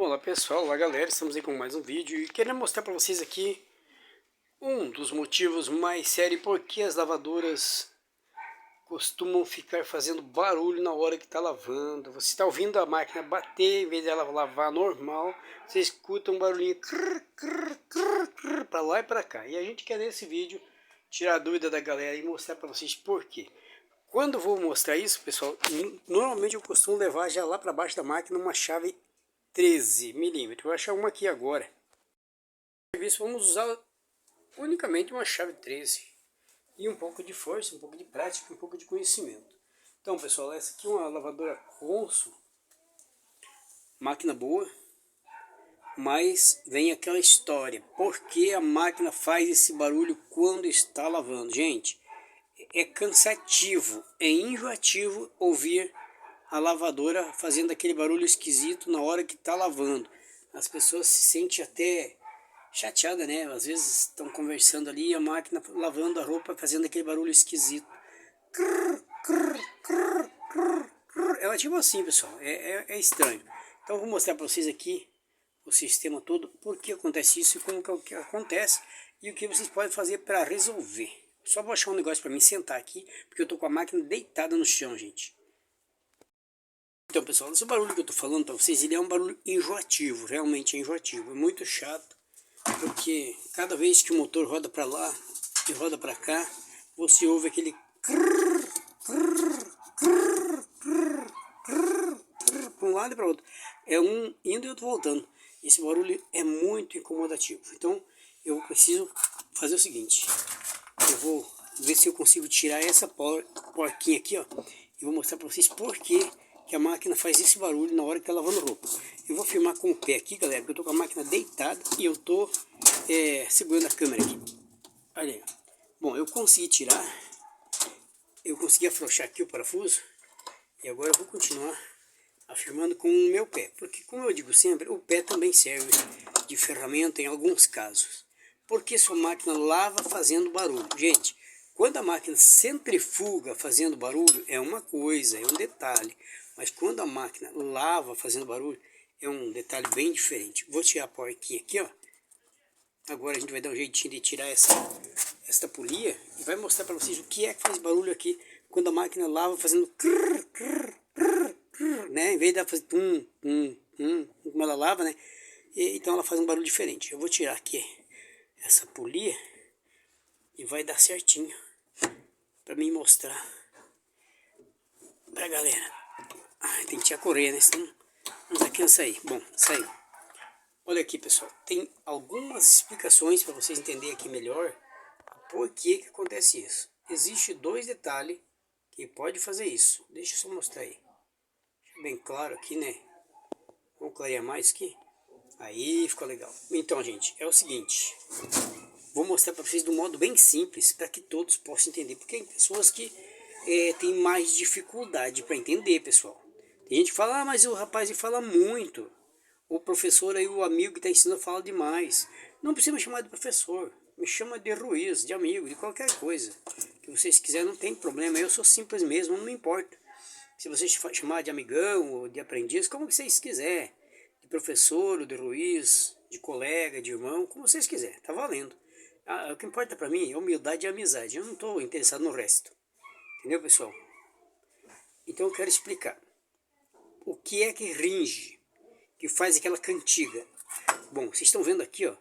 Olá pessoal, olá galera, estamos aí com mais um vídeo e querendo mostrar para vocês aqui um dos motivos mais sérios por que as lavadoras costumam ficar fazendo barulho na hora que está lavando. Você está ouvindo a máquina bater, em vez dela lavar normal, você escuta um barulhinho para lá e para cá. E a gente quer nesse vídeo tirar a dúvida da galera e mostrar para vocês por quê. Quando eu vou mostrar isso, pessoal, normalmente eu costumo levar já lá para baixo da máquina uma chave 13 milímetros. Vou achar uma aqui agora. Vamos usar unicamente uma chave 13 e um pouco de força, um pouco de prática, um pouco de conhecimento. Então pessoal, essa aqui é uma lavadora Consul, máquina boa, mas vem aquela história, por que a máquina faz esse barulho quando está lavando? Gente, é cansativo, é enjoativo ouvir a lavadora fazendo aquele barulho esquisito na hora que está lavando. As pessoas se sentem até chateadas, né? Às vezes estão conversando ali e a máquina lavando a roupa fazendo aquele barulho esquisito. Ela é tipo assim, pessoal, é estranho. Então eu vou mostrar para vocês aqui o sistema todo, por que acontece isso e como que acontece e o que vocês podem fazer para resolver. Só vou achar um negócio para mim sentar aqui, porque eu tô com a máquina deitada no chão, gente. Então pessoal, esse barulho que eu tô falando para vocês, ele é um barulho enjoativo, realmente é enjoativo, é muito chato, porque cada vez que o motor roda para lá e roda para cá, você ouve aquele para um lado e para outro, é um indo e outro voltando. Esse barulho é muito incomodativo. Então eu preciso fazer o seguinte, eu vou ver se eu consigo tirar essa porquinha aqui, ó, e vou mostrar para vocês por que a máquina faz esse barulho na hora que está lavando roupa. Eu vou filmar com o pé aqui, galera, porque eu tô com a máquina deitada e eu tô segurando a câmera aqui. Olha aí. Bom, eu consegui tirar, eu consegui afrouxar aqui o parafuso e agora eu vou continuar afirmando com o meu pé, porque como eu digo sempre, o pé também serve de ferramenta em alguns casos. Porque sua máquina lava fazendo barulho? Gente, quando a máquina centrifuga fazendo barulho é uma coisa, é um detalhe. Mas quando a máquina lava fazendo barulho é um detalhe bem diferente. Vou tirar a porquinha aqui, ó. Agora a gente vai dar um jeitinho de tirar esta polia e vai mostrar para vocês o que é que faz barulho aqui quando a máquina lava fazendo né? Em vez de ela fazer como ela lava, né? Então ela faz um barulho diferente. Eu vou tirar aqui essa polia e vai dar certinho para mim mostrar pra galera. Tem que tirar a correia, né? Senão não vai querendo sair. Bom, saiu. Olha aqui, pessoal. Tem algumas explicações para vocês entenderem aqui melhor por que acontece isso. Existem dois detalhes que pode fazer isso. Deixa eu só mostrar aí. Deixa bem claro aqui, né? Vamos clarear mais aqui. Aí ficou legal. Então, gente, é o seguinte. Vou mostrar para vocês de um modo bem simples, para que todos possam entender. Porque tem pessoas que têm mais dificuldade para entender, pessoal. Tem gente que fala, mas o rapaz ele fala muito. O professor aí, o amigo que está ensinando fala demais. Não precisa me chamar de professor. Me chama de Ruiz, de amigo, de qualquer coisa. Que vocês quiserem, não tem problema. Eu sou simples mesmo, não me importa. Se vocês chamar de amigão ou de aprendiz, como vocês quiserem. De professor ou de Ruiz, de colega, de irmão, como vocês quiserem. Tá valendo. O que importa para mim é humildade e amizade. Eu não estou interessado no resto. Entendeu, pessoal? Então eu quero explicar. O que é que ringe? Que faz aquela cantiga? Bom, vocês estão vendo aqui, ó.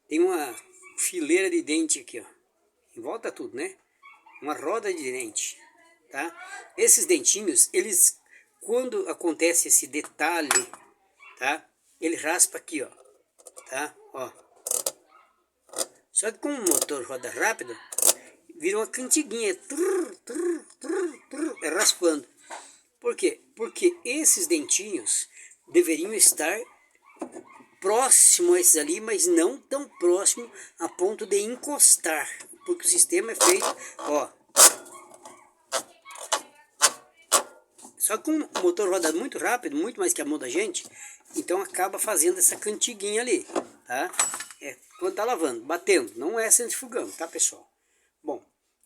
Tem uma fileira de dente aqui, ó. Em volta tudo, né? Uma roda de dente, tá? Esses dentinhos, eles, quando acontece esse detalhe, tá? Ele raspa aqui, ó. Tá? Ó. Só que como o motor roda rápido, vira uma cantiguinha. É raspando. Por quê? Porque esses dentinhos deveriam estar próximo a esses ali, mas não tão próximo a ponto de encostar. Porque o sistema é feito, ó. Só que como o motor roda muito rápido, muito mais que a mão da gente, então acaba fazendo essa cantiguinha ali, tá? Quando tá lavando, batendo, não é centrifugando, tá, pessoal? Bom,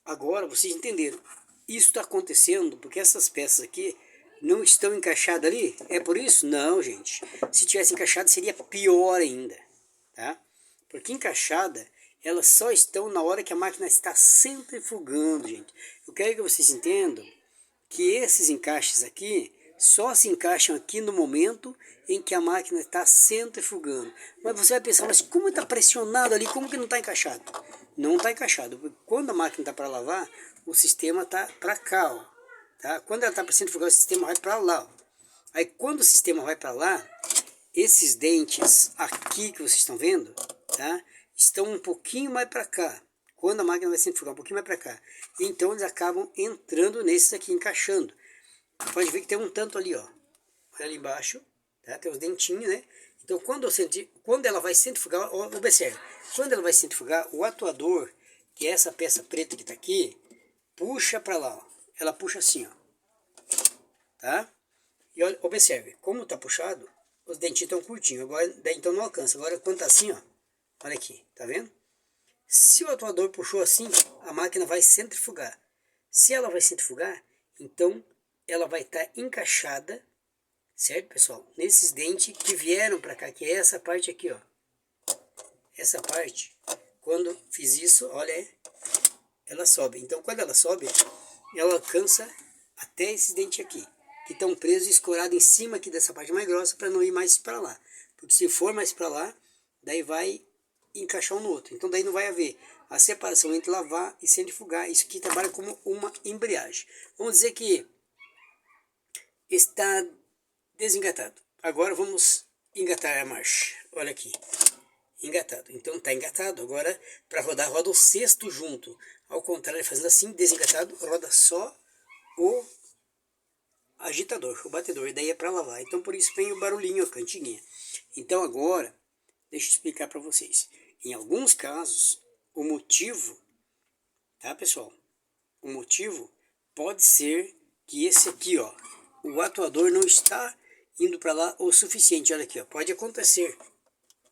agora vocês entenderam. Isso está acontecendo porque essas peças aqui não estão encaixadas ali? É por isso? Não, gente. Se tivesse encaixado seria pior ainda, tá? Porque encaixada, elas só estão na hora que a máquina está centrifugando, gente. Eu quero que vocês entendam que esses encaixes aqui só se encaixam aqui no momento em que a máquina está centrifugando. Mas você vai pensar, mas como está pressionado ali, como que não está encaixado? Não está encaixado, porque quando a máquina está para lavar, o sistema está para cá, ó, tá? Quando ela está para centrifugar, o sistema vai para lá, ó. Aí quando o sistema vai para lá, esses dentes aqui que vocês estão vendo, tá? Estão um pouquinho mais para cá. Quando a máquina vai centrifugar um pouquinho mais para cá. Então eles acabam entrando nesses aqui, encaixando. Pode ver que tem um tanto ali, ó. Olha ali embaixo, tá? Tem os dentinhos, né? Então quando ela vai centrifugar, ó, observe. Quando ela vai centrifugar, o atuador, que é essa peça preta que está aqui, puxa para lá, ó. Ela puxa assim, ó. Tá? E olha, observe, como está puxado, os dentinhos estão curtinhos. Agora, daí então não alcança. Agora quando está assim, ó. Olha aqui, tá vendo? Se o atuador puxou assim, a máquina vai centrifugar. Se ela vai centrifugar, então ela vai estar encaixada, certo, pessoal? Nesses dentes que vieram para cá, que é essa parte aqui, ó. Essa parte, quando fiz isso, olha, ela sobe. Então, quando ela sobe, ela alcança até esses dentes aqui, que estão presos e escorados em cima aqui dessa parte mais grossa para não ir mais para lá. Porque se for mais para lá, daí vai encaixar um no outro. Então daí não vai haver a separação entre lavar e centrifugar. Isso aqui trabalha como uma embreagem. Vamos dizer que está desengatado. Agora vamos engatar a marcha. Olha aqui. Engatado. Então está engatado. Agora para rodar, roda o sexto junto. Ao contrário, fazendo assim, desengatado, roda só o agitador, o batedor. E daí é para lavar. Então por isso vem o barulhinho, a cantiguinha. Então agora, deixa eu explicar para vocês. Em alguns casos, o motivo, tá, pessoal? O motivo pode ser que esse aqui, ó, o atuador não está indo para lá o suficiente. Olha aqui, ó, pode acontecer.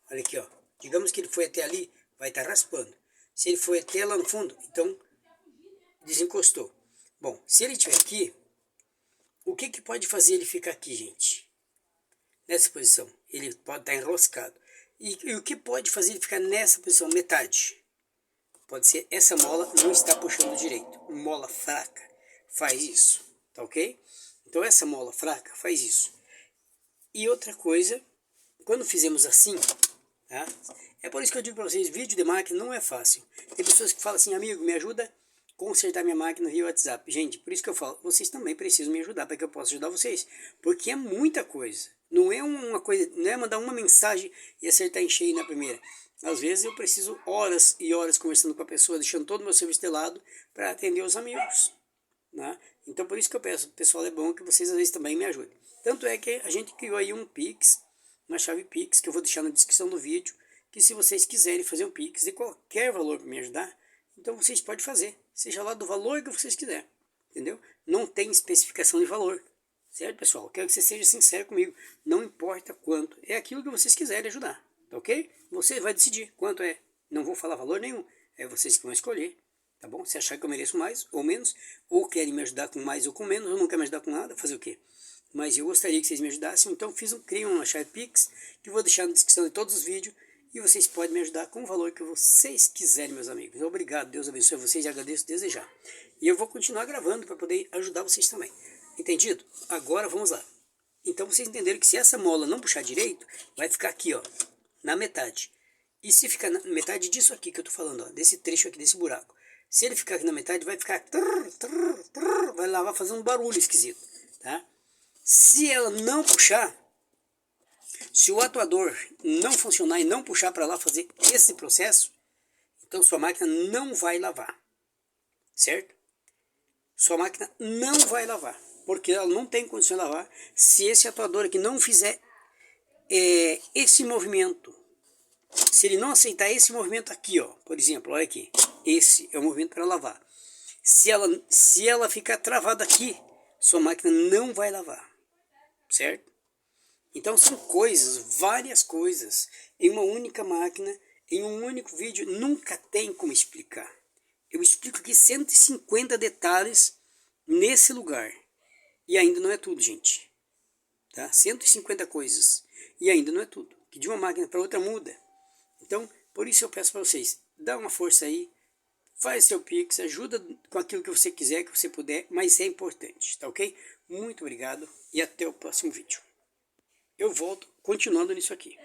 Olha aqui, ó. Digamos que ele foi até ali, vai estar raspando. Se ele foi até lá no fundo, então desencostou. Bom, se ele estiver aqui, o que pode fazer ele ficar aqui, gente? Nessa posição, ele pode estar enroscado. E o que pode fazer ele ficar nessa posição, metade? Pode ser essa mola não está puxando direito. Mola fraca faz isso, tá ok? Então essa mola fraca faz isso. E outra coisa, quando fizemos assim, tá? É por isso que eu digo para vocês, vídeo de máquina não é fácil. Tem pessoas que falam assim, amigo, me ajuda a consertar minha máquina via WhatsApp. Gente, por isso que eu falo, vocês também precisam me ajudar para que eu possa ajudar vocês. Porque é muita coisa. Não é uma coisa, não é mandar uma mensagem e acertar em cheio na primeira. Às vezes eu preciso horas e horas conversando com a pessoa, deixando todo o meu serviço de lado para atender os amigos, né? Então por isso que eu peço, pessoal, é bom que vocês às vezes também me ajudem. Tanto é que a gente criou aí um Pix, uma chave Pix, que eu vou deixar na descrição do vídeo, que se vocês quiserem fazer um Pix de qualquer valor para me ajudar, então vocês podem fazer, seja lá do valor que vocês quiserem, entendeu? Não tem especificação de valor. Certo, pessoal? Quero que você seja sincero comigo. Não importa quanto. É aquilo que vocês quiserem ajudar. Tá ok? Você vai decidir quanto é. Não vou falar valor nenhum. É vocês que vão escolher. Tá bom? Se achar que eu mereço mais ou menos, ou querem me ajudar com mais ou com menos, ou não querem me ajudar com nada, fazer o quê? Mas eu gostaria que vocês me ajudassem. Então criei uma chave Pix, que eu vou deixar na descrição de todos os vídeos. E vocês podem me ajudar com o valor que vocês quiserem, meus amigos. Obrigado. Deus abençoe vocês e agradeço desde já. E eu vou continuar gravando para poder ajudar vocês também. Entendido? Agora vamos lá. Então vocês entenderam que se essa mola não puxar direito, vai ficar aqui, ó, na metade. E se ficar na metade disso aqui que eu tô falando, ó, desse trecho aqui, desse buraco. Se ele ficar aqui na metade, vai ficar... vai lá, vai fazer um barulho esquisito, tá? Se ela não puxar, se o atuador não funcionar e não puxar para lá fazer esse processo, então sua máquina não vai lavar, certo? Sua máquina não vai lavar, porque ela não tem condição de lavar se esse atuador aqui não fizer esse movimento. Se ele não aceitar esse movimento aqui, ó, por exemplo, olha aqui, esse é o movimento para lavar. Se ela ficar travada aqui, sua máquina não vai lavar, certo? Então são coisas, várias coisas, em uma única máquina, em um único vídeo, nunca tem como explicar. Eu explico aqui 150 detalhes nesse lugar. E ainda não é tudo, gente. Tá? 150 coisas. E ainda não é tudo. Que de uma máquina para outra muda. Então, por isso eu peço para vocês, dá uma força aí, faz seu Pix, ajuda com aquilo que você quiser, que você puder, mas é importante, tá ok? Muito obrigado e até o próximo vídeo. Eu volto continuando nisso aqui.